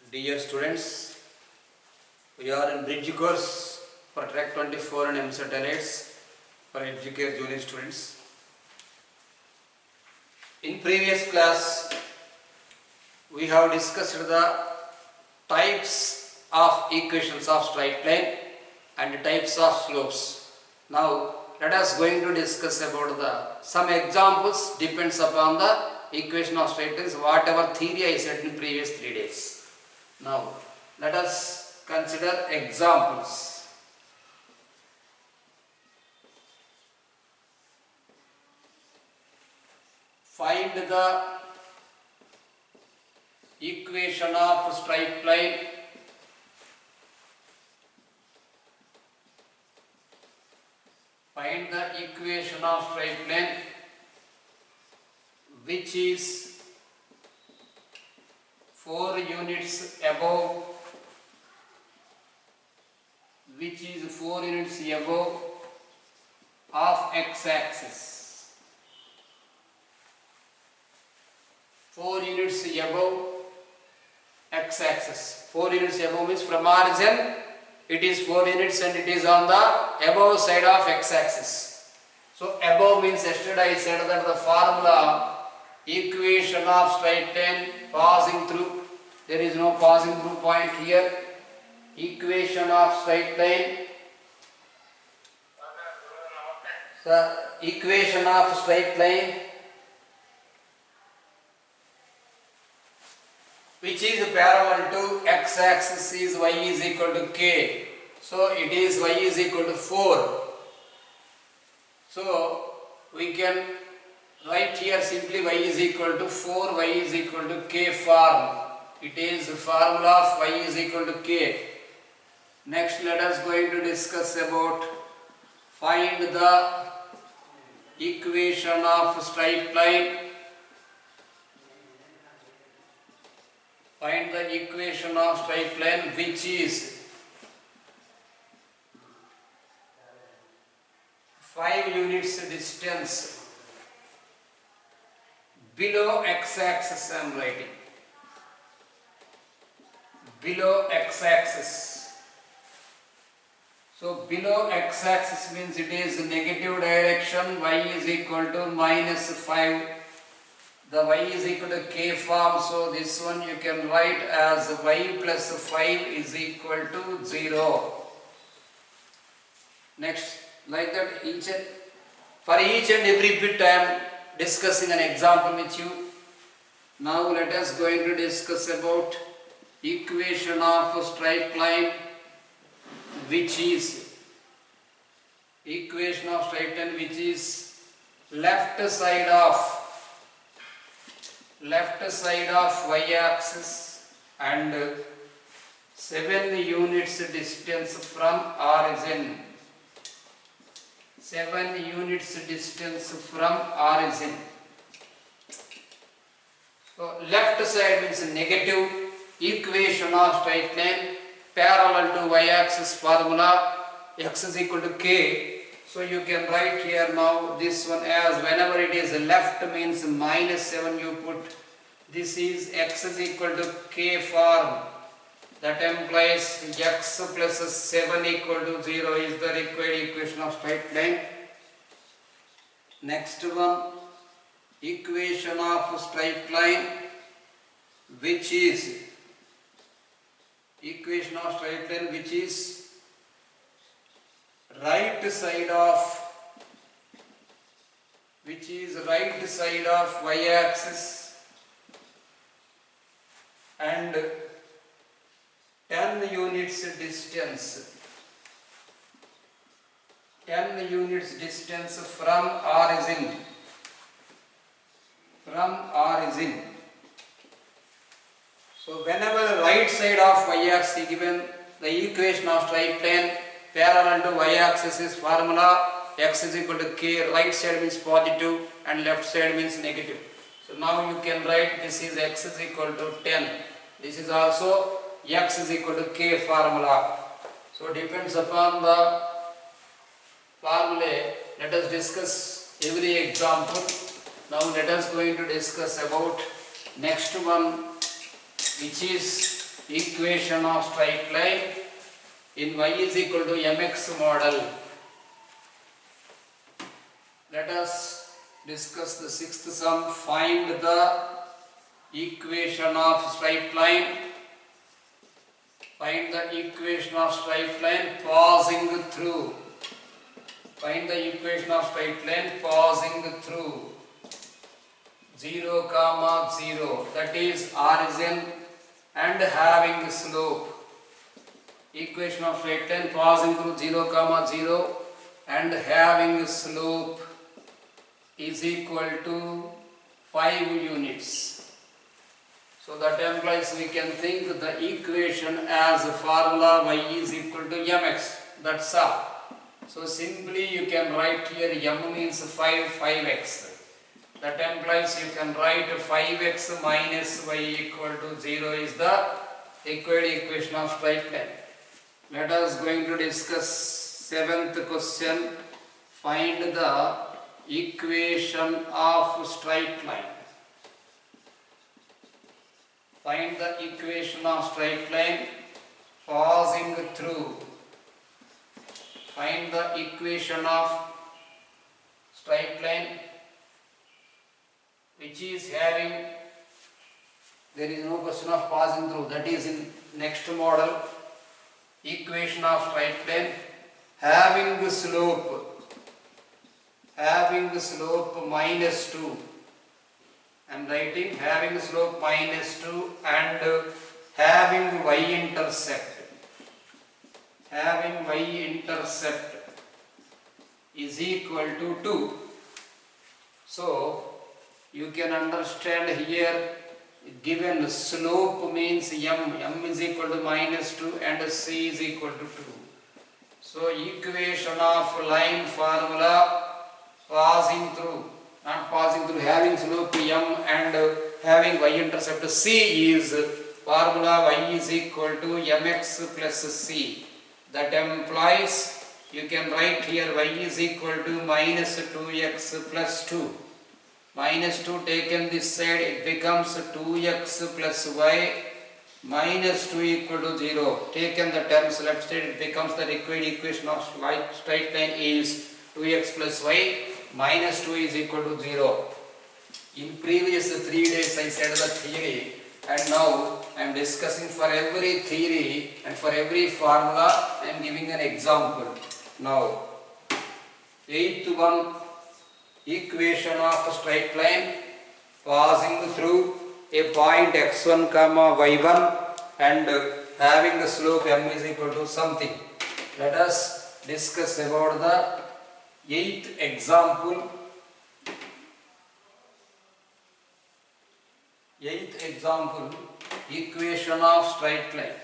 Dear students, we are in bridge course for track 24 and MCET elites for educate junior students. In previous class, we have discussed the types of equations of straight plane and types of slopes. Now, let us going to discuss about some examples depends upon the equation of straight lines, whatever theory I said in previous 3 days. Now, let us consider examples. Find the equation of straight line which is 4 units above of x-axis. 4 units above x-axis. 4 units above means from origin it is 4 units and it is on the above side of x-axis. So above means yesterday I said that the formula equation of straight line passing through, there is no passing through point here. Equation of straight line, the equation of straight line which is parallel to x-axis is y is equal to k. So it is y is equal to 4. So we can write here simply y is equal to 4, y is equal to k form. It is the formula of y is equal to k. Next, let us going to discuss about find the equation of straight line. Find the equation of straight line which is 5 units distance below x-axis. I am writing below x-axis. So below x-axis means it is negative direction, y is equal to minus 5. The y is equal to k form, so this one you can write as y plus 5 is equal to 0. Next, like that for each and every bit I am discussing an example with you. Now let us going to discuss about equation of straight line which is left side of y-axis and 7 units distance from origin. 7 units distance from origin. So left side means negative. Equation of straight line parallel to y-axis formula x is equal to k. So you can write here now this one as whenever it is left means minus 7 you put. This is x is equal to k form. That implies x plus 7 equal to 0 is the required equation of straight line. Next one, equation of straight line which is right side of y-axis and 10 units distance from origin. So whenever the right side of y-axis is given, the equation of straight plane parallel to y-axis is formula x is equal to k. Right side means positive and left side means negative. So now you can write this is x is equal to 10. This is also x is equal to k formula. So depends upon the formula. Let us discuss every example. Now let us going to discuss about next one, which is equation of straight line in y is equal to mx model. Let us discuss the sixth sum. Find the equation of straight line. Find the equation of straight line passing through. Find the equation of straight line passing through 0, 0, that is origin and having slope. Equation of straight line passing through 0, 0 and having slope is equal to 5 units. So that implies we can think the equation as a formula y is equal to mx. That's all. So simply you can write here m means 5x. That implies you can write 5x minus y equal to 0 is the required equation of straight line. Let us going to discuss seventh question. Find the equation of straight line. Find the equation of straight line passing through. Find the equation of straight line which is having, there is no question of passing through, that is in next model. Equation of straight line having slope minus 2. I am writing having slope minus 2 and having y-intercept. Having y-intercept is equal to 2. So you can understand here, given slope means m is equal to minus 2 and c is equal to 2. So equation of line formula passing through, not passing through, having slope m and having y-intercept c is formula y is equal to mx plus c. That implies you can write here y is equal to minus 2x plus 2. Minus 2 taken this side, it becomes 2x plus y minus 2 equal to 0. Taken the terms left side, it becomes the required equation of straight line is 2x plus y minus 2 is equal to 0. In previous 3 days I said the theory, and now I am discussing for every theory and for every formula I am giving an example. Now, 8th one, equation of a straight line passing through a point x1 comma y1 and having the slope m is equal to something. Let us discuss about the 8th example. 8th example, equation of straight line.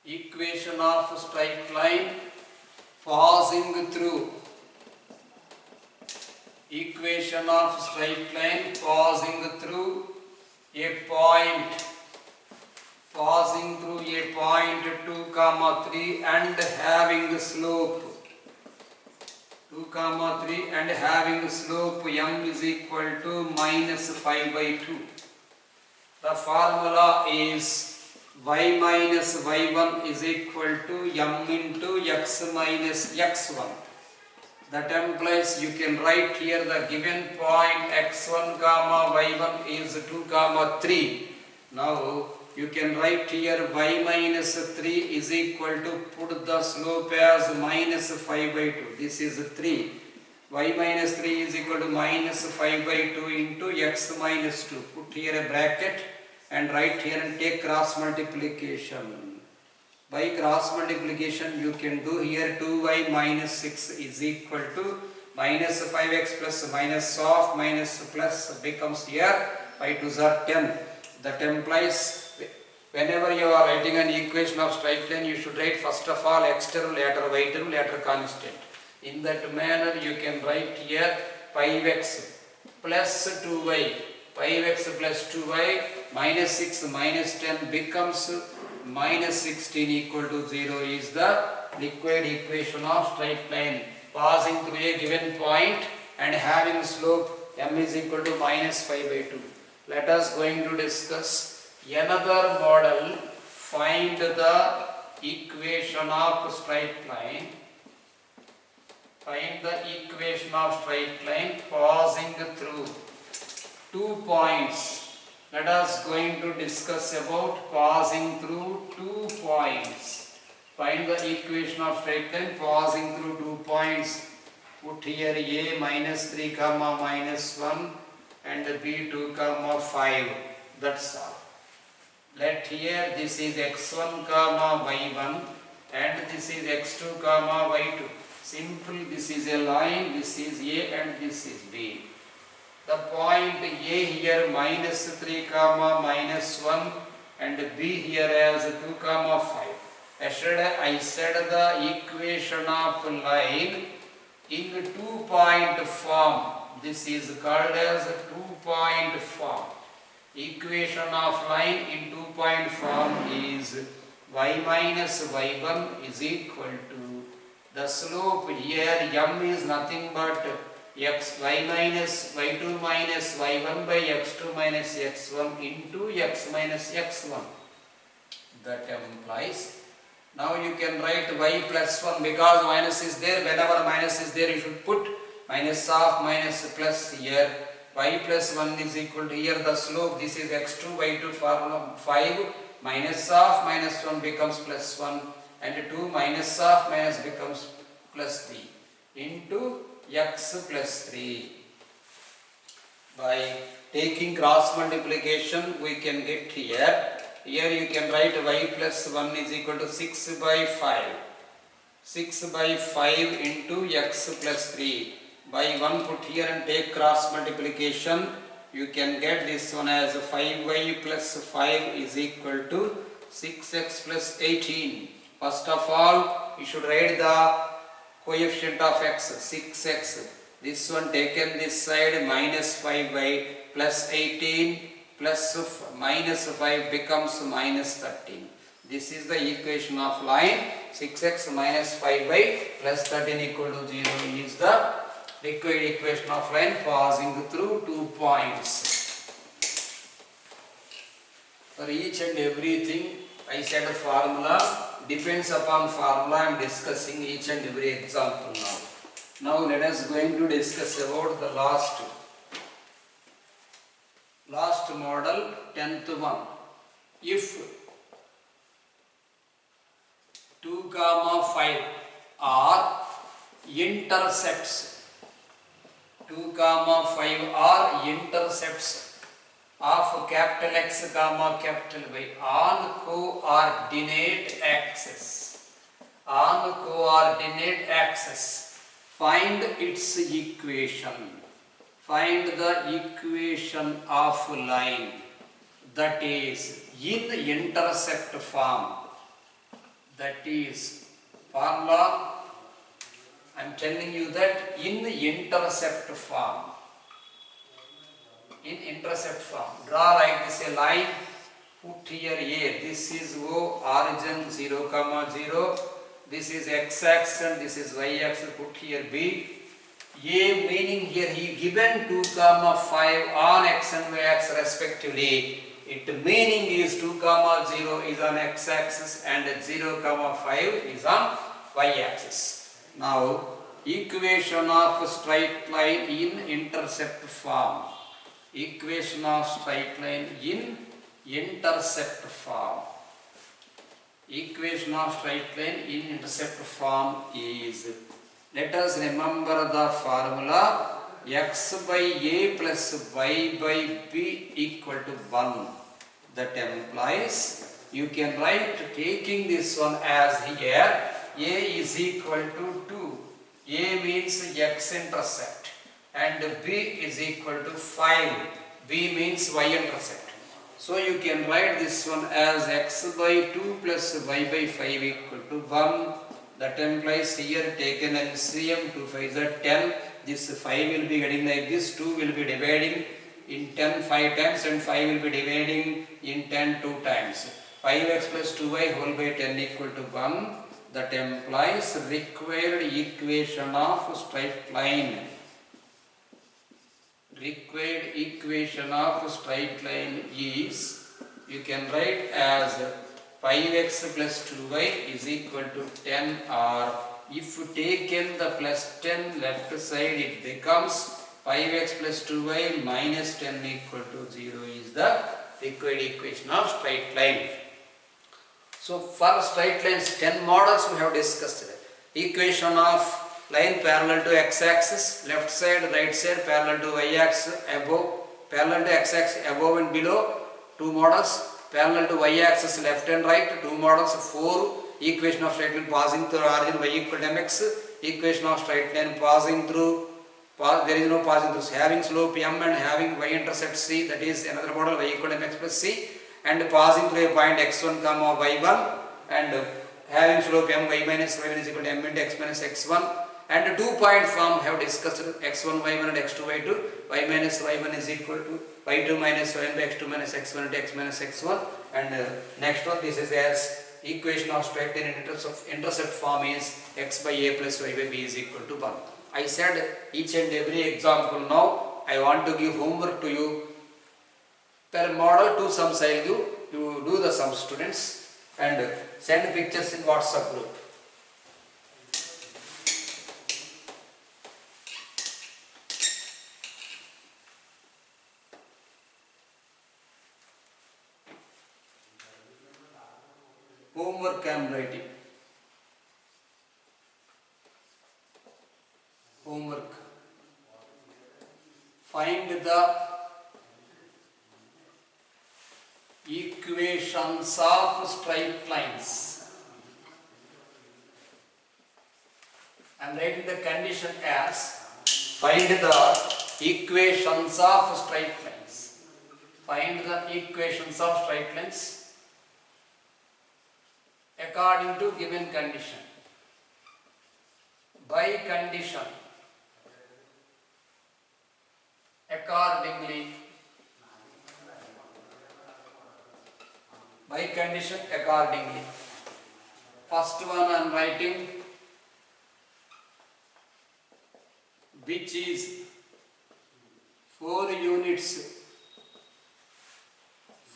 Equation of straight line passing through. Equation of straight line passing through a point. Passing through a point 2, 3 and having slope 2, 3 and having slope m is equal to minus 5 by 2. The formula is y minus y1 is equal to m into x minus x1. That implies you can write here the given point x1 comma y1 is 2, 3. Now you can write here y minus 3 is equal to, put the slope as minus 5 by 2. This is 3. Y minus 3 is equal to minus 5 by 2 into x minus 2. Put here a bracket and write here and take cross multiplication. By cross multiplication you can do here 2y minus 6 is equal to minus 5x plus minus of minus plus becomes here by 2s are 10. That implies whenever you are writing an equation of straight line, you should write first of all x term, later y term, later constant. In that manner you can write here 5x plus 2y. 5x plus 2y minus 6 minus 10 becomes minus 16 equal to 0 is the required equation of straight line passing through a given point and having slope m is equal to minus 5 by 2. let us going to discuss another model. Find the equation of straight line. Find the equation of straight line passing through 2 points. Let us going to discuss about passing through 2 points. Find the equation of straight line passing through 2 points. Put here a minus 3 comma minus 1 and b 2 comma 5. That's all. Let here this is x1 comma y1 and this is x2 comma y2. Simple, this is a line, this is a and this is b. The point a here minus 3 comma minus 1 and b here as 2 comma 5. I said the equation of line in 2-point form. This is called as 2-point form. Equation of line in 2-point form is y minus y1 is equal to the slope here m is nothing but y minus y2 minus y1 by x2 minus x1 into x minus x1. That implies, now you can write y plus 1 because minus is there. Whenever minus is there, you should put minus of minus plus here. Y plus 1 is equal to here the slope. This is x2 y2 formula 5 minus of minus 1 becomes plus 1 and 2 minus of minus becomes plus 3 into x plus 3. By taking cross multiplication we can get here. Here you can write y plus 1 is equal to 6 by 5. 6 by 5 into x plus 3. By 1 put here and take cross multiplication. You can get this one as 5y plus 5 is equal to 6x plus 18. First of all, you should write the coefficient of x, 6x. This one taken this side, minus 5 by plus 18 plus minus 5 becomes minus 13. This is the equation of line. 6x minus 5 by plus 13 equal to 0 is the required equation of line passing through 2 points. For each and everything I said a formula. Depends upon formula. I am discussing each and every example now. Now let us going to discuss about the last model, 10th one. If 2 comma 5 are intercepts, 2 comma 5 are intercepts of capital X comma capital Y on coordinate axis. On coordinate axis, find its equation. Find the equation of line that is in intercept form. That is formula. I am telling you that in intercept form. In intercept form, draw like this a line, put here A, this is O, origin 0 comma 0, this is x axis and this is y axis, put here B. A meaning here he given 2 comma 5 on x and y axis respectively. It meaning is 2 comma 0 is on x axis and 0 comma 5 is on y axis. Now equation of straight line in intercept form. Equation of straight line in intercept form. Equation of straight line in intercept form is, let us remember the formula, x by a plus y by b equal to 1. That implies, you can write taking this one as here, a is equal to 2. A means x-intercept. And b is equal to 5. B means y-intercept. So you can write this one as x by 2 plus y by 5 equal to 1. That implies here taken LCM, 2 5 is 10. This 5 will be getting like this, 2 will be dividing in 10 5 times and 5 will be dividing in 10 2 times. 5x plus 2y whole by 10 equal to 1. That implies required equation of straight line. required equation of straight line is, you can write as 5x plus 2y is equal to 10, or if you taken the plus 10 left side, it becomes 5x plus 2y minus 10 equal to 0 is the required equation of straight line. So for straight lines, 10 models we have discussed. Equation of line parallel to x-axis, left side, right side, parallel to y-axis, above, parallel to x-axis, above and below, 2 models, parallel to y-axis, left and right, 2 models, 4, equation of straight line passing through origin y equal to mx, equation of straight line passing through, there is no passing through, having slope m and having y-intercept c, that is another model, y equal to mx plus c, and passing through a point x1 comma y1, and having slope m y minus y1 is equal to m into x minus x1, and 2-point form have discussed x1 y1 and x2 y2, y minus y1 is equal to y2 minus y1 by x2 minus x1 into x minus x1, and next one, this is as equation of straight line intercept form is x by a plus y by b is equal to 1. I said each and every example. Now I want to give homework to you. Per model 2 sums I will give, you do the sums, students, and send pictures in WhatsApp group. Homework I am writing. Homework. Find the equations of straight lines. I am writing the condition as find the equations of straight lines. Find the equations of straight lines according to given condition. By condition, accordingly. By condition, accordingly. First one I am writing, which is 4 units,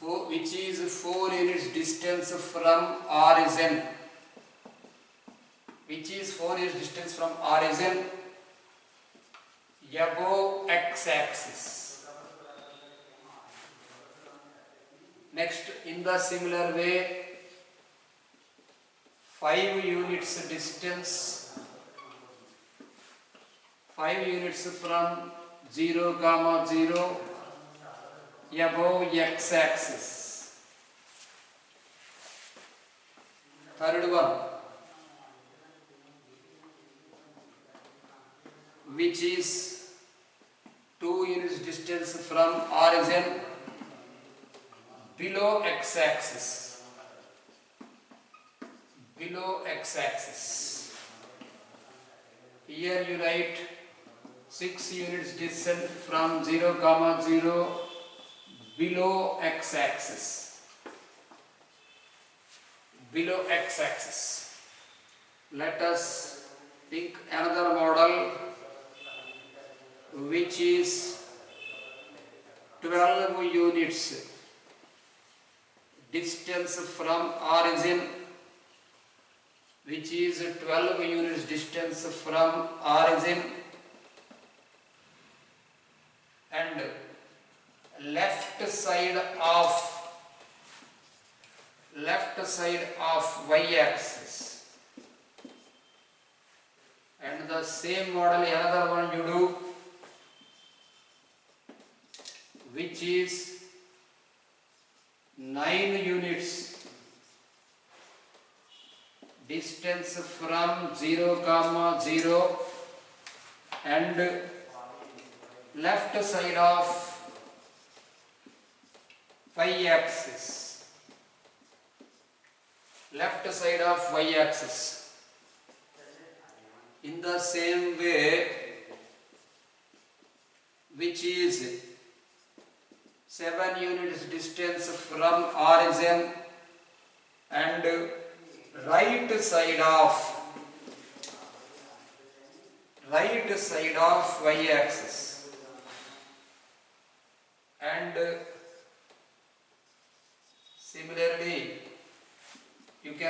which is 4 units distance from origin, which is 4 units distance from origin above x-axis. Next, in the similar way, 5 units distance, 5 units from 0, 0 above x-axis. Third one, which is 2 units distance from origin below x-axis. Below x-axis. Here you write 6 units distance from 0, 0 below x-axis. Below x-axis. Let us think another model, which is 12 units distance from origin, which is 12 units distance from origin, and left side of y-axis. And the same model, another one you do, which is 9 units distance from 0, 0 and left side of y-axis. Left side of y-axis. In the same way, which is 7 units distance from origin and right side of y-axis.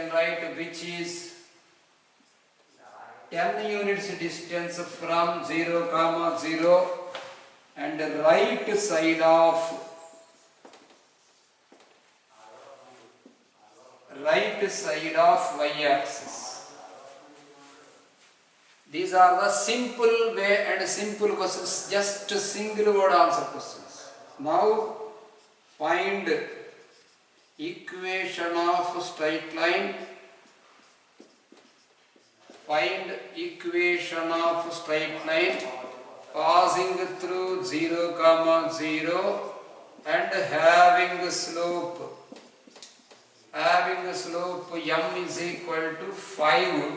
can write which is 10 units distance from 0, 0 and right side of y-axis. These are the simple way and simple questions, just single word answer questions. Now find equation of straight line. Find equation of straight line passing through 0, 0 and having slope m is equal to 5.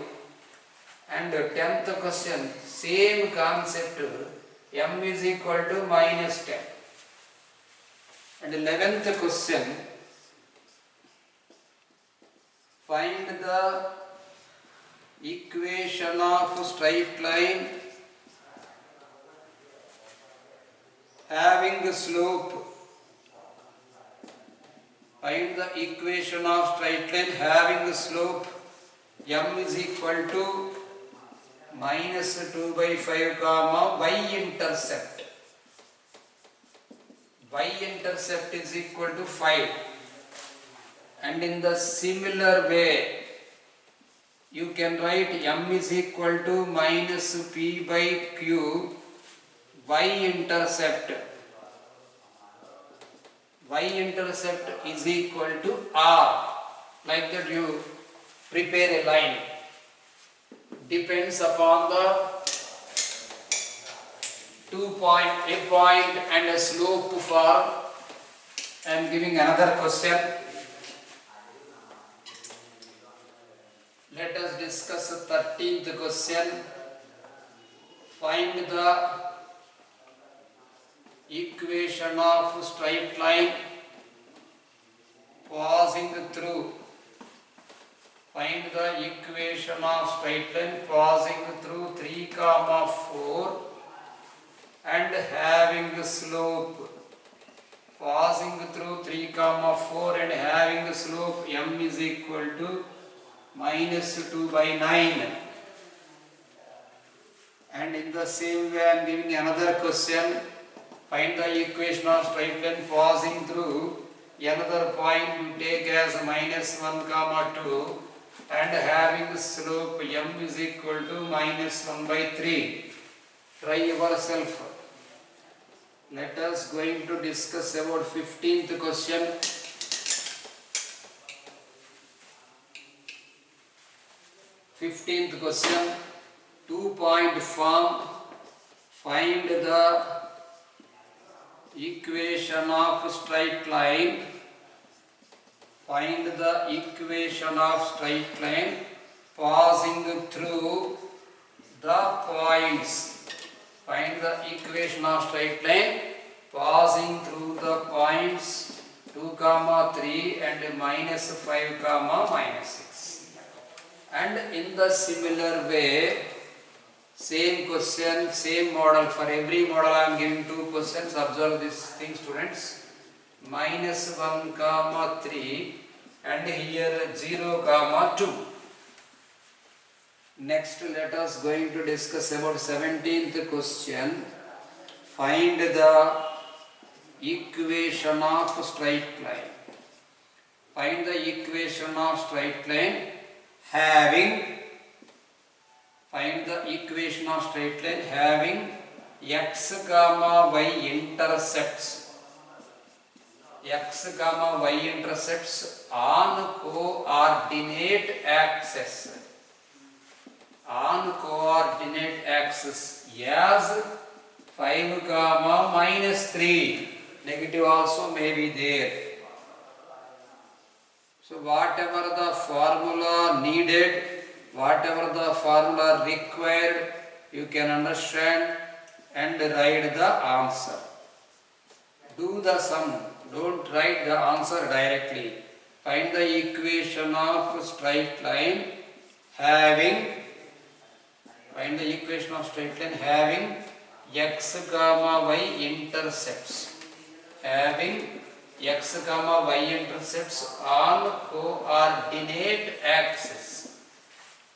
And 10th question, same concept, m is equal to minus 10. And 11th question, find the equation of straight line having slope. Find the equation of straight line having slope m is equal to minus 2 by 5 comma y-intercept. Y-intercept is equal to 5. And in the similar way, you can write m is equal to minus p by q y-intercept. Y-intercept is equal to r. Like that you prepare a line. Depends upon the a point and a slope form. I am giving another question. Let us discuss the 13th question. Find the equation of straight line passing through. Find the equation of straight line passing through 3, 4 and having slope. Passing through 3, 4 and having slope m is equal to minus 2 by 9. And in the same way I am giving another question. Find the equation of straight line passing through another point you take as minus 1, 2 and having slope m is equal to minus 1 by 3. Try yourself. Let us going to discuss about 15th question. 15th question, 2-point form. Find the equation of straight line. Find the equation of straight line passing through the points. Find the equation of straight line passing through the points 2, 3 and minus 5, minus 6. And in the similar way, same question, same model. For every model I am giving 2 questions. Observe this thing, students. Minus 1, 3 and here 0, 2. Next let us going to discuss about 17th question. Find the equation of straight line. Find the equation of straight line having. Find the equation of straight line having x, y intercepts. X, y intercepts on coordinate axis. On coordinate axis as 5, minus 3. Negative also may be there. So whatever the formula needed, whatever the formula required, you can understand and write the answer. Do the sum. Don't write the answer directly. Find the equation of straight line having. Find the equation of straight line having x, y intercepts. Having x comma y intercepts on coordinate axis.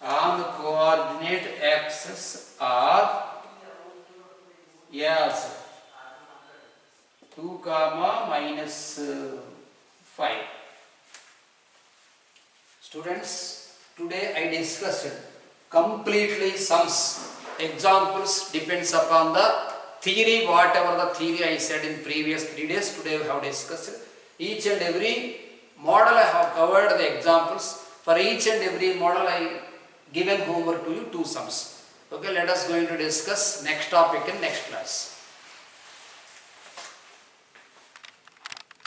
On coordinate axis are as 2 comma minus 5. Students, today I discussed completely sums. Examples depends upon the theory, whatever the theory I said in previous 3 days. Today we have discussed each and every model. I have covered the examples. For each and every model I given homework to you 2 sums. Okay, let us going to discuss next topic in next class.